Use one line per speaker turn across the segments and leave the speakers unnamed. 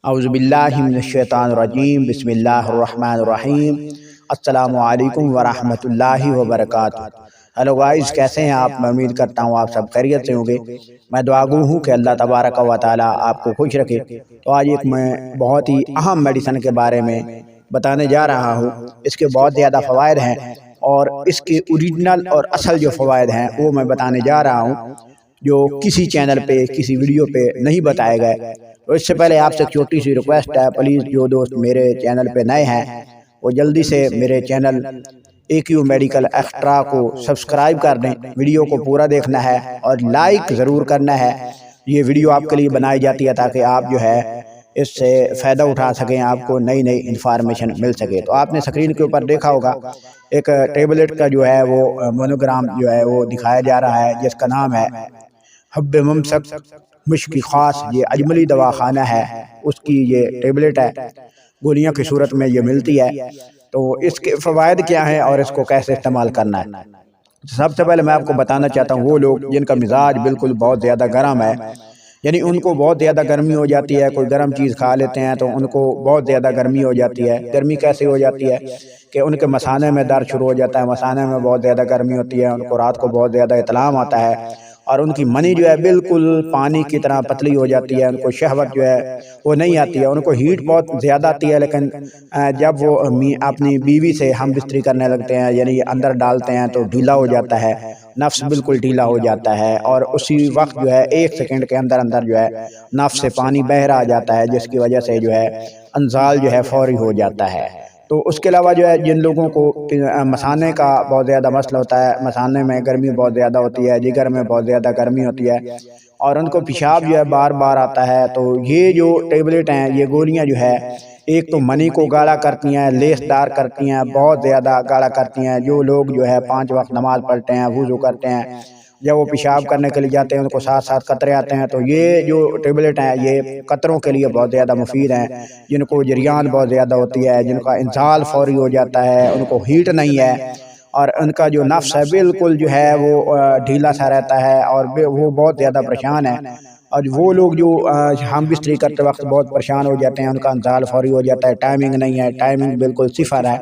اعوذ باللہ من الشیطان الرجیم بسم اللہ الرحمن الرحیم السلام علیکم ورحمۃ اللہ وبرکاتہ۔ ہیلو گائز، کیسے ہیں آپ؟ میں امید کرتا ہوں آپ سب خیریت سے ہوں گے۔ میں دعا گو ہوں کہ اللہ تبارک و تعالیٰ آپ کو خوش رکھے۔ تو آج میں بہت ہی اہم میڈیسن کے بارے میں بتانے جا رہا ہوں۔ اس کے بہت زیادہ فوائد ہیں اور اس کے اوریجنل اور اصل جو فوائد ہیں وہ میں بتانے جا رہا ہوں، جو کسی چینل پہ کسی ویڈیو پہ نہیں بتائے گئے۔ تو اس سے پہلے آپ سے ایک چھوٹی سی ریکویسٹ ہے، پلیز جو دوست میرے چینل پہ نئے ہیں وہ جلدی سے میرے چینل AQ میڈیکل ایکسٹرا کو سبسکرائب کر دیں۔ ویڈیو کو پورا دیکھنا ہے اور لائک ضرور کرنا ہے۔ یہ ویڈیو آپ کے لیے بنائی جاتی ہے تاکہ آپ جو ہے اس سے فائدہ اٹھا سکیں، آپ کو نئی انفارمیشن مل سکے۔ تو آپ نے اسکرین کے اوپر دیکھا ہوگا ایک ٹیبلٹ کا جو ہے وہ مونوگرام جو ہے وہ دکھایا جا رہا ہے، جس کا نام ہے حب ممسک مشکی خاص۔ یہ اجملی دواخانہ ہے، اس کی یہ ٹیبلٹ ہے، گولیاں کی صورت میں یہ ملتی ہے۔ تو اس کے فوائد کیا ہیں اور اس کو کیسے استعمال کرنا ہے؟ سب سے پہلے میں آپ کو بتانا چاہتا ہوں، وہ لوگ جن کا مزاج بالکل بہت زیادہ گرم ہے، یعنی ان کو بہت زیادہ گرمی ہو جاتی ہے، کوئی گرم چیز کھا لیتے ہیں تو ان کو بہت زیادہ گرمی ہو جاتی ہے۔ گرمی کیسے ہو جاتی ہے کہ ان کے مثانے میں درد شروع ہو جاتا ہے، مثانے میں بہت زیادہ گرمی ہوتی ہے، ان کو رات کو بہت زیادہ اطعام آتا ہے اور ان کی منی جو ہے بالکل پانی کی طرح پتلی ہو جاتی ہے، ان کو شہوت جو ہے وہ نہیں آتی ہے، ان کو ہیٹ بہت زیادہ آتی ہے۔ لیکن جب وہ اپنی بیوی سے ہم بستری کرنے لگتے ہیں، یعنی اندر ڈالتے ہیں، تو ڈھیلا ہو جاتا ہے، نفس بالکل ڈھیلا ہو جاتا ہے اور اسی وقت جو ہے 1 سیکنڈ کے اندر جو ہے نفس سے پانی بہہ آ جاتا ہے، جس کی وجہ سے جو ہے انزال جو ہے فوری ہو جاتا ہے۔ تو اس کے علاوہ جو ہے جن لوگوں کو مثانے کا بہت زیادہ مسئلہ ہوتا ہے، مثانے میں گرمی بہت زیادہ ہوتی ہے، جگر میں بہت زیادہ گرمی ہوتی ہے اور ان کو پیشاب جو ہے بار بار آتا ہے، تو یہ جو ٹیبلٹ ہیں، یہ گولیاں جو ہے ایک تو منی کو گاڑھا کرتی ہیں، لیس دار کرتی ہیں، بہت زیادہ گاڑھا کرتی ہیں۔ جو لوگ جو ہے 5 وقت نماز پڑھتے ہیں، وضو کرتے ہیں، جب وہ پیشاب کرنے کے لیے جاتے ہیں ان کو ساتھ ساتھ قطرے آتے ہیں، تو یہ جو ٹیبلٹ ہیں یہ قطروں کے لیے بہت زیادہ مفید ہیں۔ جن کو جریان بہت زیادہ ہوتی ہے، جن کا انزال فوری ہو جاتا ہے، ان کو ہیٹ نہیں ہے اور ان کا جو نفس ہے بالکل جو ہے وہ ڈھیلا سا رہتا ہے اور وہ بہت زیادہ پریشان ہے۔ اور وہ لوگ جو ہم بستری کرتے وقت بہت پریشان ہو جاتے ہیں، ان کا انزال فوری ہو جاتا ہے، ٹائمنگ نہیں ہے، ٹائمنگ بالکل صفر ہے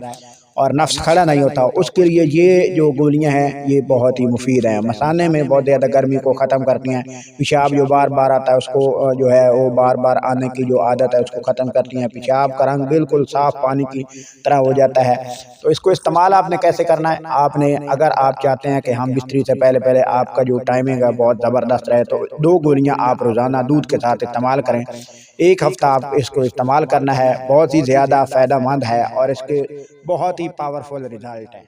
اور نفس کھڑا نہیں ہوتا، اس کے لیے یہ جو گولیاں ہیں یہ بہت ہی مفید ہیں۔ مثانے میں بہت زیادہ گرمی کو ختم کرتی ہیں، پیشاب جو بار بار آتا ہے اس کو جو ہے وہ بار بار آنے کی جو عادت ہے اس کو ختم کرتی ہیں، پیشاب کا رنگ بالکل صاف پانی کی طرح ہو جاتا ہے۔ تو اس کو استعمال آپ نے کیسے کرنا ہے؟ آپ نے اگر آپ چاہتے ہیں کہ ہم بستری سے پہلے آپ کا جو ٹائمنگ ہے بہت زبردست رہے، تو 2 گولیاں آپ روزانہ دودھ کے ساتھ استعمال کریں۔ 1 ہفتہ آپ اس کو استعمال کرنا ہے، بہت ہی زیادہ فائدہ مند ہے اور اس کے بہت ہی پاورفل رزلٹ ہیں۔